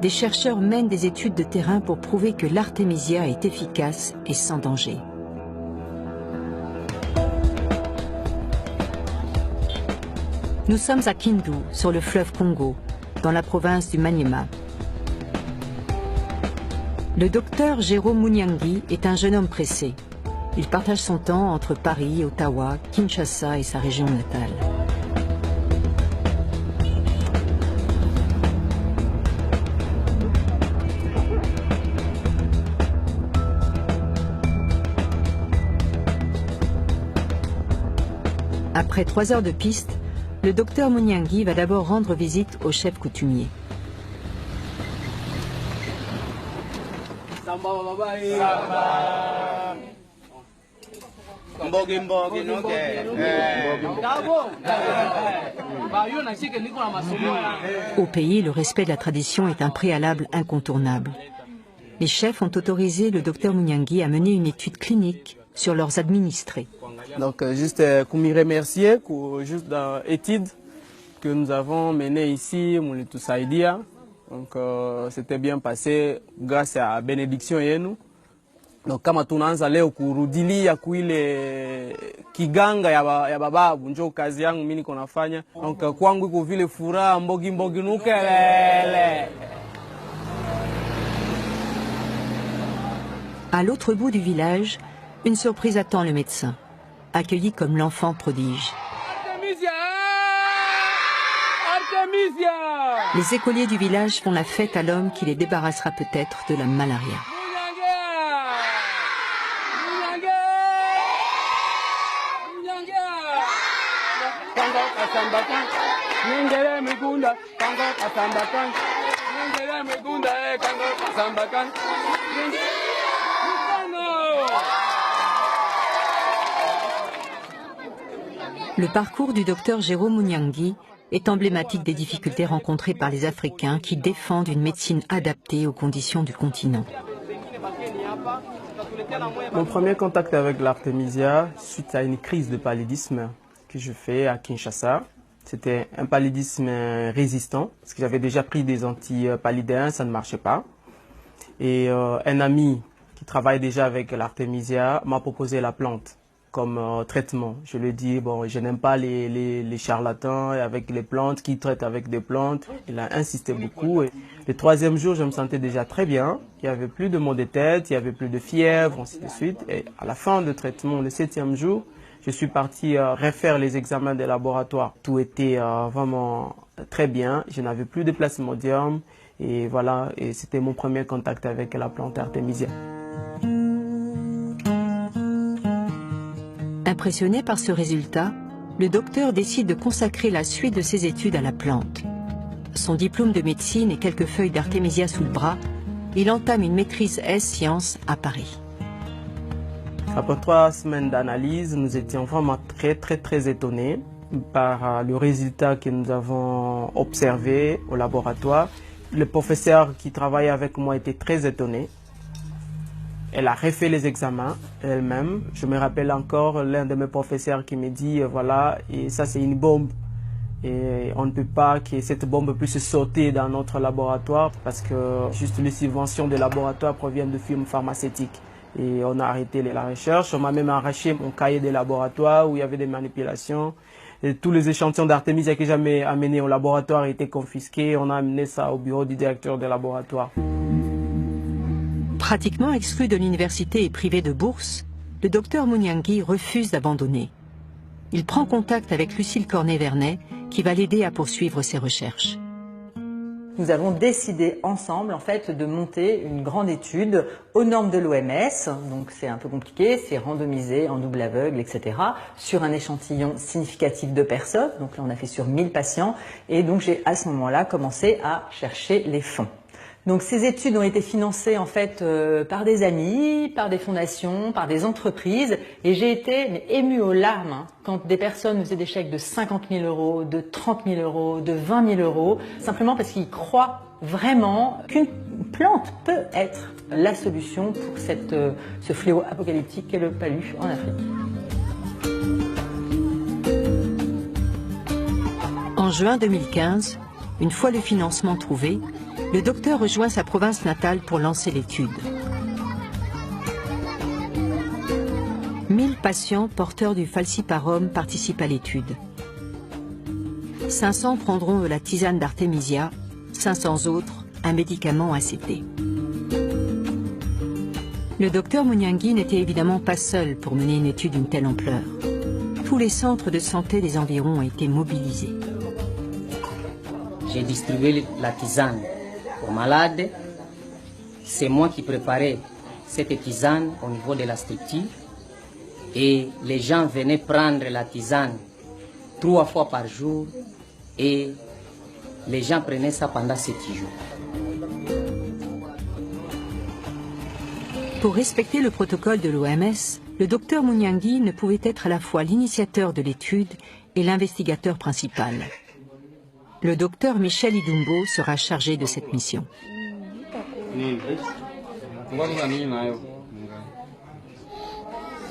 des chercheurs mènent des études de terrain pour prouver que l'artémisia est efficace et sans danger. Nous sommes à Kindu, sur le fleuve Congo, dans la province du Maniema. Le docteur Jérôme Munyangi est un jeune homme pressé. Il partage son temps entre Paris, Ottawa, Kinshasa et sa région natale. Après 3 heures de piste, le docteur Munyangi va d'abord rendre visite au chef coutumier. Au pays, le respect de la tradition est un préalable incontournable. Les chefs ont autorisé le docteur Munyangi à mener une étude clinique sur leurs administrés. Donc juste pour me remercier pour juste dans l'étude que nous avons menée ici, Moulitou Saïdia. Donc c'était bien passé grâce à la bénédiction et nous. Donc kama tunaanza leo kurudilia kuile kiganga ya bababu njoo kazi yangu mimi niko nafanya. Donc kwangu iko vile furaha mbogi nukelele. À l'autre bout du village, une surprise attend le médecin, accueilli comme l'enfant prodige. Artemisia! Artemisia! Les écoliers du village font la fête à l'homme qui les débarrassera peut-être de la malaria. Le parcours du docteur Jérôme Munyangi est emblématique des difficultés rencontrées par les Africains qui défendent une médecine adaptée aux conditions du continent. Mon premier contact avec l'artémisia, suite à une crise de paludisme que je fais à Kinshasa, c'était un paludisme résistant, parce que j'avais déjà pris des antipaludéens, ça ne marchait pas. Et un ami qui travaille déjà avec l'artémisia m'a proposé la plante comme traitement. Je lui ai dit, bon, je n'aime pas les charlatans avec les plantes, qui traitent avec des plantes. Il a insisté beaucoup. Et le 3e jour, je me sentais déjà très bien. Il n'y avait plus de maux de tête, il n'y avait plus de fièvre, ainsi de suite. Et à la fin du traitement, le 7e jour, je suis parti refaire les examens des laboratoires. Tout était vraiment très bien. Je n'avais plus de plasmodium. Et voilà, et c'était mon premier contact avec la plante artémisia. Impressionné par ce résultat, le docteur décide de consacrer la suite de ses études à la plante. Son diplôme de médecine et quelques feuilles d'artémisia sous le bras, il entame une maîtrise S-Sciences à Paris. Après 3 semaines d'analyse, nous étions vraiment très étonnés par le résultat que nous avons observé au laboratoire. Le professeur qui travaillait avec moi était très étonné. Elle a refait les examens elle-même. Je me rappelle encore l'un de mes professeurs qui me dit, voilà, et ça c'est une bombe. Et on ne peut pas que cette bombe puisse sauter dans notre laboratoire parce que juste les subventions des laboratoires proviennent de firmes pharmaceutiques. Et on a arrêté la recherche. On m'a même arraché mon cahier de laboratoire où il y avait des manipulations. Et tous les échantillons d'artémisia que j'avais amenés au laboratoire étaient confisqués. On a amené ça au bureau du directeur du laboratoire. Pratiquement exclu de l'université et privé de bourse, le docteur Munyangi refuse d'abandonner. Il prend contact avec Lucille Cornet-Vernet, qui va l'aider à poursuivre ses recherches. Nous avons décidé ensemble en fait de monter une grande étude aux normes de l'OMS, donc c'est un peu compliqué, c'est randomisé en double aveugle, etc., sur un échantillon significatif de personnes, donc là on a fait sur 1000 patients, et donc j'ai à ce moment-là commencé à chercher les fonds. Donc ces études ont été financées en fait par des amis, par des fondations, par des entreprises, et j'ai été émue aux larmes quand des personnes faisaient des chèques de 50 000 euros, de 30 000 euros, de 20 000 euros, simplement parce qu'ils croient vraiment qu'une plante peut être la solution pour ce fléau apocalyptique qu'est le palu en Afrique. En juin 2015, une fois le financement trouvé, Le docteur rejoint sa province natale pour lancer l'étude. 1000 patients porteurs du falciparum participent à l'étude. 500 prendront de la tisane d'artémisia, 500 autres un médicament ACT. Le docteur Mounyangui n'était évidemment pas seul pour mener une étude d'une telle ampleur. Tous les centres de santé des environs ont été mobilisés. J'ai distribué la tisane aux malades. C'est moi qui préparais cette tisane au niveau de la structure. Et les gens venaient prendre la tisane 3 fois par jour. Et les gens prenaient ça pendant 7 jours. Pour respecter le protocole de l'OMS, le docteur Mounyangui ne pouvait être à la fois l'initiateur de l'étude et l'investigateur principal. Le docteur Michel Idumbo sera chargé de cette mission.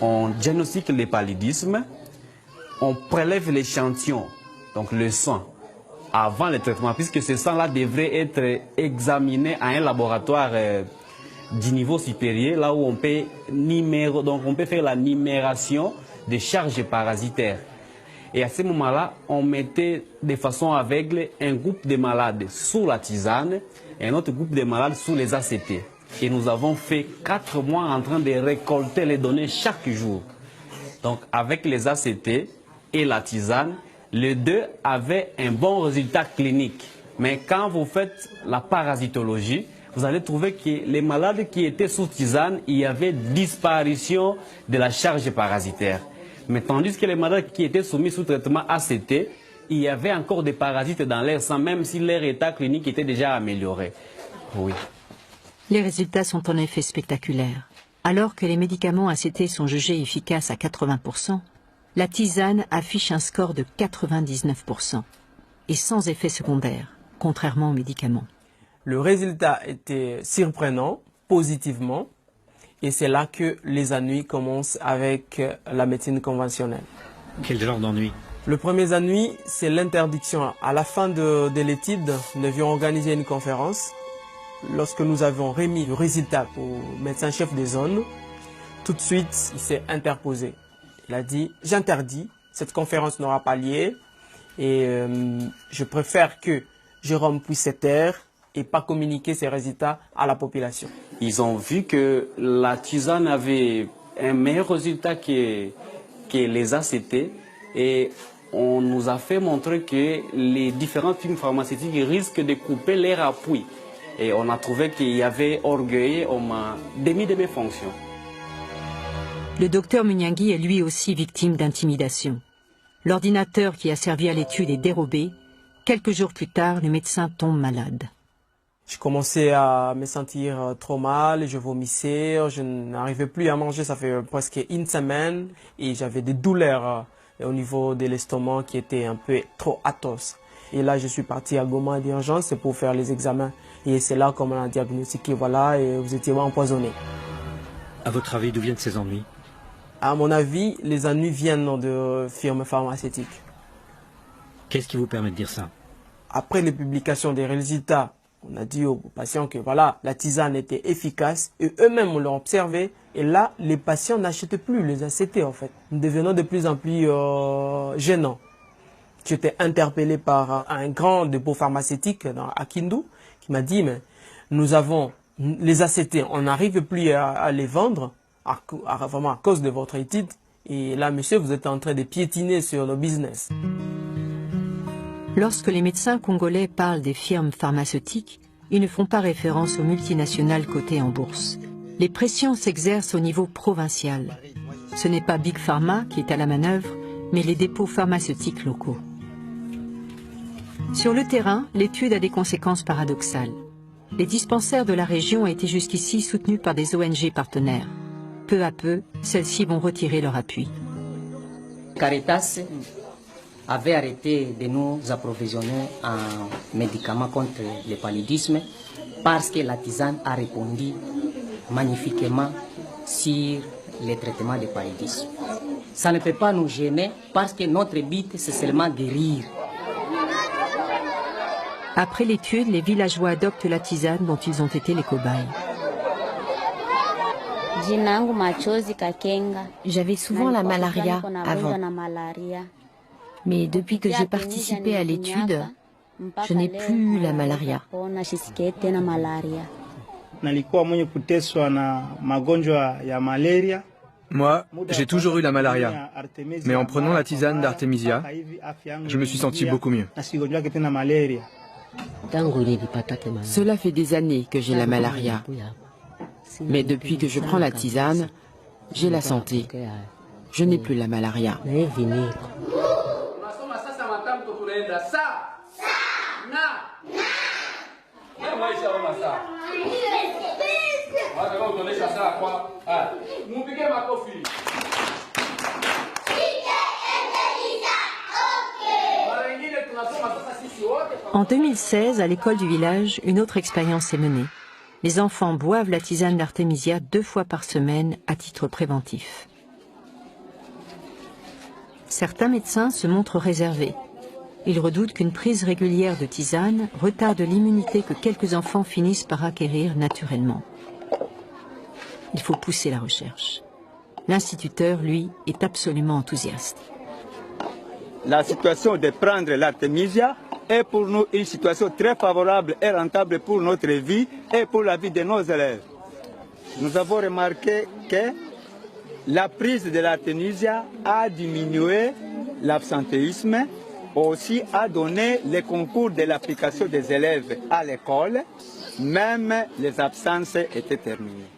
On diagnostique le paludisme, on prélève l'échantillon, donc le sang, avant le traitement, puisque ce sang-là devrait être examiné à un laboratoire du niveau supérieur, là où on peut faire la numération des charges parasitaires. Et à ce moment-là, on mettait de façon aveugle un groupe de malades sous la tisane et un autre groupe de malades sous les ACT. Et nous avons fait 4 mois en train de récolter les données chaque jour. Donc avec les ACT et la tisane, les deux avaient un bon résultat clinique. Mais quand vous faites la parasitologie, vous allez trouver que les malades qui étaient sous tisane, il y avait disparition de la charge parasitaire. Mais tandis que les malades qui étaient soumis sous traitement ACT, il y avait encore des parasites dans leur sang, même si leur état clinique était déjà amélioré. Oui. Les résultats sont en effet spectaculaires. Alors que les médicaments ACT sont jugés efficaces à 80%, la tisane affiche un score de 99% et sans effet secondaire, contrairement aux médicaments. Le résultat était surprenant, positivement, et c'est là que les ennuis commencent avec la médecine conventionnelle. Quel genre d'ennui? Le premier ennui, c'est l'interdiction. À la fin de l'étude, nous devions organiser une conférence. Lorsque nous avons remis le résultat au médecin-chef de zone, tout de suite, il s'est interposé. Il a dit, j'interdis, cette conférence n'aura pas lieu et je préfère que Jérôme puisse se taire et pas communiquer ses résultats à la population. Ils ont vu que la tisane avait un meilleur résultat que les ACT et on nous a fait montrer que les différentes firmes pharmaceutiques risquent de couper leur appui. Et on a trouvé qu'il y avait orgueil, on m'a démis de mes fonctions. Le docteur Mounyangui est lui aussi victime d'intimidation. L'ordinateur qui a servi à l'étude est dérobé. Quelques jours plus tard, le médecin tombe malade. Je commençais à me sentir trop mal, je vomissais, je n'arrivais plus à manger, ça fait presque une semaine. Et j'avais des douleurs au niveau de l'estomac qui étaient un peu trop atroces. Et là, je suis parti à Goma d'urgence pour faire les examens. Et c'est là qu'on m'a diagnostiqué, voilà, et vous étiez empoisonné. À votre avis, d'où viennent ces ennuis? À mon avis, les ennuis viennent de firmes pharmaceutiques. Qu'est-ce qui vous permet de dire ça? Après les publications des résultats, on a dit aux patients que voilà, la tisane était efficace et eux-mêmes l'ont observé. Et là, les patients n'achètent plus les ACT en fait. Nous devenons de plus en plus gênants. J'étais interpellé par un grand dépôt pharmaceutique à Kindu qui m'a dit, mais nous avons les ACT, on n'arrive plus à les vendre vraiment à cause de votre étude. Et là, monsieur, vous êtes en train de piétiner sur le business. Lorsque les médecins congolais parlent des firmes pharmaceutiques, ils ne font pas référence aux multinationales cotées en bourse. Les pressions s'exercent au niveau provincial. Ce n'est pas Big Pharma qui est à la manœuvre, mais les dépôts pharmaceutiques locaux. Sur le terrain, l'étude a des conséquences paradoxales. Les dispensaires de la région étaient jusqu'ici soutenus par des ONG partenaires. Peu à peu, celles-ci vont retirer leur appui. Caritas avait arrêté de nous approvisionner en médicaments contre le paludisme parce que la tisane a répondu magnifiquement sur les traitements de paludisme. Ça ne peut pas nous gêner parce que notre but, c'est seulement guérir. Après l'étude, les villageois adoptent la tisane dont ils ont été les cobayes. J'avais souvent la malaria avant. Mais depuis que j'ai participé à l'étude, je n'ai plus la malaria. Moi, j'ai toujours eu la malaria. Mais en prenant la tisane d'Artemisia, je me suis senti beaucoup mieux. Cela fait des années que j'ai la malaria. Mais depuis que je prends la tisane, j'ai la santé. Je n'ai plus la malaria. En 2016, à l'école du village, une autre expérience est menée. Les enfants boivent la tisane d'Artemisia 2 fois par semaine à titre préventif. Certains médecins se montrent réservés. Ils redoutent qu'une prise régulière de tisane retarde l'immunité que quelques enfants finissent par acquérir naturellement. Il faut pousser la recherche. L'instituteur, lui, est absolument enthousiaste. La situation de prendre l'Artemisia est pour nous une situation très favorable et rentable pour notre vie et pour la vie de nos élèves. Nous avons remarqué que la prise de l'Artemisia a diminué l'absentéisme, aussi a donné les concours de l'application des élèves à l'école, même les absences étaient terminées.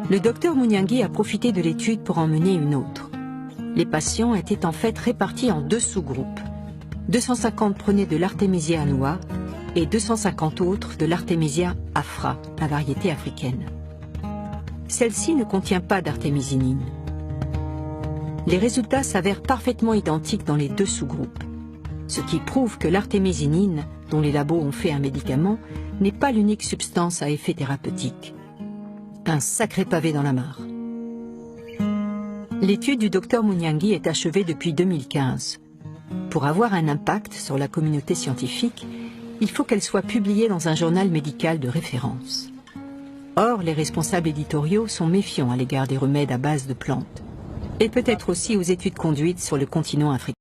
Le docteur Munyangi a profité de l'étude pour en mener une autre. Les patients étaient en fait répartis en 2 sous-groupes. 250 prenaient de l'Artemisia annua et 250 autres de l'Artemisia afra, la variété africaine. Celle-ci ne contient pas d'artémisinine. Les résultats s'avèrent parfaitement identiques dans les 2 sous-groupes, ce qui prouve que l'artémisinine, dont les labos ont fait un médicament, n'est pas l'unique substance à effet thérapeutique. Un sacré pavé dans la mare. L'étude du docteur Munyangi est achevée depuis 2015. Pour avoir un impact sur la communauté scientifique, il faut qu'elle soit publiée dans un journal médical de référence. Or, les responsables éditoriaux sont méfiants à l'égard des remèdes à base de plantes, et peut-être aussi aux études conduites sur le continent africain.